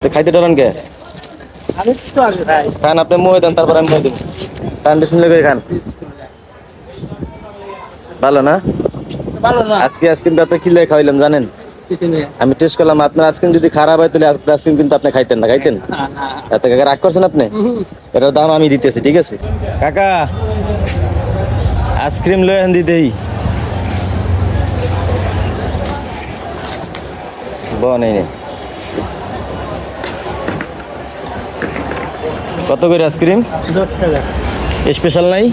খাইতে ডরান কে? আমি তো আগে ভাই খান, আপনি মুয়ে দেন, তারপর আমি মুয়ে দেবো। খান, বিসমিল্লাহ করে খান। ভালো না? ভালো না আজকে আইসক্রিম আপনি কি লেগে খাওয়াইলাম জানেন? আমি টেস্ট করলাম, আপনার আইসক্রিম যদি খারাপ হয় তাহলে আইসক্রিম কিন্তু আপনি খাইতেন না, খাইতেন? এত কাকা রাগ করছেন আপনি? এটার দাম আমি দিতেছি, ঠিক আছে কাকা? আইসক্রিম লয়ে আন দিতেই নেই নেই। কত করে আইসক্রিম? 10 টাকা স্পেশাল নাই?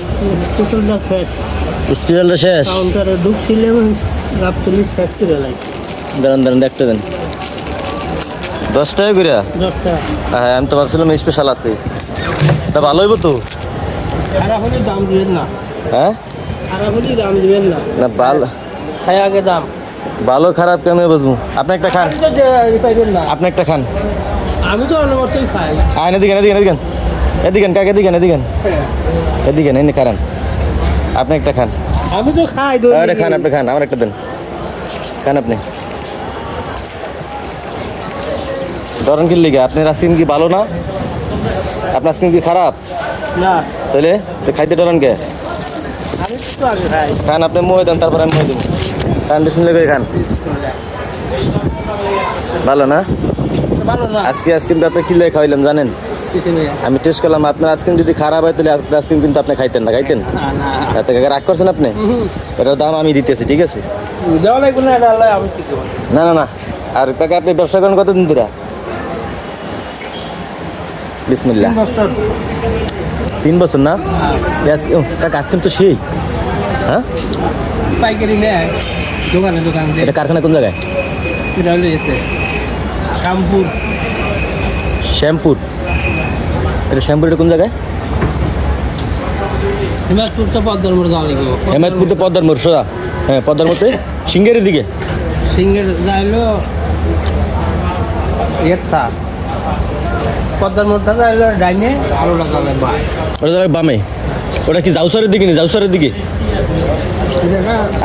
স্পেশালটা শেষ স্পেশালটা শেষ? কাউন্টারে ঢুকছিলাম গাবতলি শেষ করে লাগছে। দাঁড়ান দাঁড়ান, একটা দেন। 10 টাকা করে? 10 টাকা হ্যাঁ, আমি তো ভাবছিলাম স্পেশাল আছে। তা ভালো হইব তো? খারাপ হলে দাম দিবেন না, হ্যাঁ খারাপ হলে দাম দিবেন না। না, ভালো খাই আগে দাম ভালো খারাপ কেমন বুঝবো? আপনি একটা খান, আমি তো পাইবেন না, আপনি একটা খান। আমি তো অনবরতই খাই। আয় এদিকে এদিকে এদিকে এদিকে কাকে এদিকে এদিকে এদিকে এনে খান, আপনি একটা খান। আমি তো খাই আরে খান, আপনি খান, আমার একটা দেন। খান আপনি। ধরেন কি লিগে আপনার আইসক্রিম কি ভালো না? আপনার আইসক্রিম কি খারাপ? না তাহলে তো খাইতে ডরান কে? আমি তো আগে খাই। খান, আপনি মুয়ে দেন, তারপর আমি মুয়ে দেবো। খান, বিসমিল্লাহ করে খান। ভালো না? ভালো না আজকে আইসক্রিম আপনি কি লেগে খাওয়াইলাম জানেন? আমি টেস্ট করলাম, আপনার আইসক্রিম যদি খারাপ হয় তাহলে আইসক্রিম কিন্তু আপনি খাইতেন না, খাইতেন? এত কাকা রাগ করছেন আপনি? এটার দাম আমি দিতেছি, ঠিক আছে? যাওয়া লাগবে না, এটা আল্লাহ আমি কি করব। না না না। আর কাকা আপনি ব্যবসা করেন কতদিন ধরে? বিসমিল্লাহ। 3 বছর না? কাকা আইসক্রিম তো সেই, হ্যাঁ পাইকারি নেয় দোকানে দোকান দিয়ে। এটা কারখানা কোন জায়গায়? এটা হলে যেতে শ্যামপুর। শ্যামপুর? এটা শ্যামপুর, এটা কোন জায়গায়? হিমায়তপুর তো পদ্মার মোড় যাওয়া লাগবে। হেমায়তপুর তো পদ্মার মোড় সোজা। হ্যাঁ, পদ্মার মোড়ে সিঙ্গেরের দিকে। সিঙ্গের যাইলো একটা পদ্মার মোড়টা যাইলো ডাইনে, আর ওটা যাবে বাই। ওটা যাবে বামে। ওটা কি জাউসারের দিকে? জাউসারের দিকে?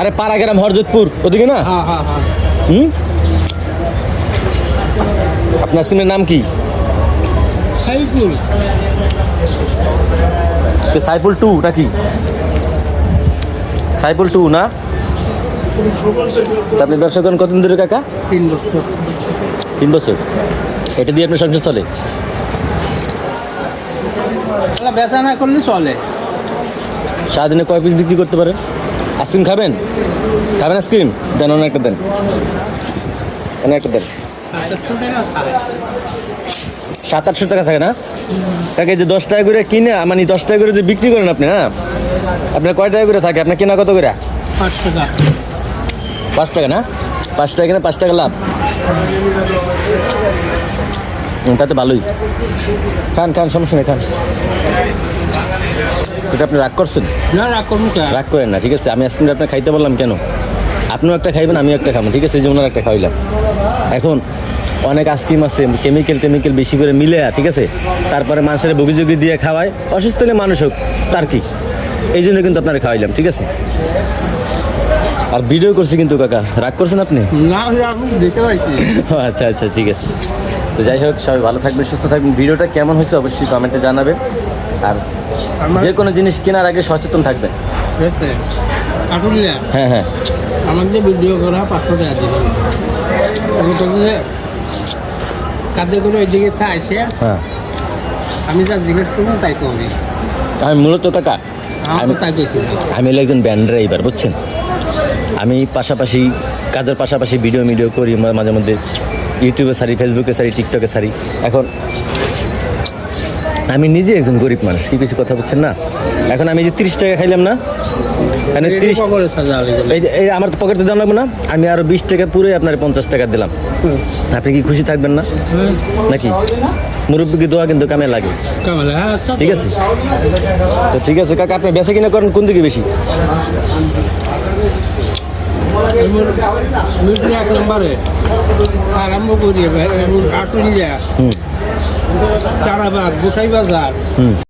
আরে পাড়াগ্রাম হরজতপুর ওদিকে না? হ্যাঁ হ্যাঁ হ্যাঁ। হুম। আপনার আইসক্রিমের নাম কি? সাইফুল। সাইফুল 2 নাকি? সাইফুল 2 না? আপনি ব্যবসা করেন কতদিন ধরে কাকা? 3 বছর। 3 বছর। এটা দিয়ে আপনার সংসার চলে? বেচা না করলে চলে। সারাদিনে কয় পিস বিক্রি করতে পারেন? আইসক্রিম খাবেন? খাবেন আইসক্রিম? দেন, অনেক একটা দেন, অনেক একটা দেন। 700-800 টাকা থাকে না কাকে? যে 10 টাকা করে কিনে, মানে 10 টাকা করে যে বিক্রি করেন আপনি, হ্যাঁ আপনার কয় টাকা করে থাকে? আপনার কেনা কত করে? 5 টাকা। 5 টাকা না? 5 টাকা কিনে 5 টাকা লাভ। তাতে ভালোই। খান খান, সমস্যা নেই, খান। এটা আপনি রাগ করছেন? না রাগ করুন, রাগ করেন না, ঠিক আছে? আমি আইসক্রিমটা আপনার খাইতে বললাম কেন? আপনিও একটা খাইবেন, আমিও একটা খাবো, ঠিক আছে? এই জন্য একটা খাওয়াইলাম। এখন অনেক আইসক্রিম আছে কেমিক্যাল বেশি করে মিলে, ঠিক আছে? তারপরে মানুষের বগিযোগি দিয়ে খাওয়ায়, অসুস্থ হলে মানুষ হোক, তার কি? এই জন্য কিন্তু আপনারা খাওয়াইলাম, ঠিক আছে? আর ভিডিও করছি কিন্তু কাকা, রাগ করছেন আপনি? না আমি দেখতে পাইছি। আচ্ছা আচ্ছা, ঠিক আছে। তো যাই হোক, সবাই ভালো থাকবেন, সুস্থ থাকবেন। ভিডিওটা কেমন হয়েছে অবশ্যই কমেন্টে জানাবেন। আর যে কোনো জিনিস কেনার আগে সচেতন থাকবেন। হ্যাঁ হ্যাঁ, আমাকে ভিডিও করা 500 টাকা দিলাম। আমি তো কাদের করে ওই দিকে আসে, হ্যাঁ আমি যা জিজ্ঞেস করবো তাই করবি। আমি মূলত কাকা, আমি তাই দেখি। আমি হলো একজন ব্যান্ড ড্রাইভার, বুঝছেন? আমি পাশাপাশি কাজের পাশাপাশি ভিডিও করি, মাঝে মধ্যে ইউটিউবে ছাড়ি, ফেসবুকে ছাড়ি, টিকটকে ছাড়ি। এখন আমি নিজে একজন গরিব মানুষ, কি কিছু কথা বলছেন না? এখন আমি যে 30 টাকা খাইলাম না, মানে 30 এই আমার পকেটে দাম লাগবে না, আমি আরো 20 টাকা পুরো আপনার 50 টাকা দিলাম। আপনি কি খুশি থাকবেন না নাকি? মুরব্বীকে দোয়া কিন্তু কামে লাগে, ঠিক আছে? তো ঠিক আছে কাকা, আপনি বেচা কিনা করেন কোন দিকে বেশি? এক নম্বরে আরম্ভ করি আটুলিয়া, চারাবাগ, গোসাই বাজার।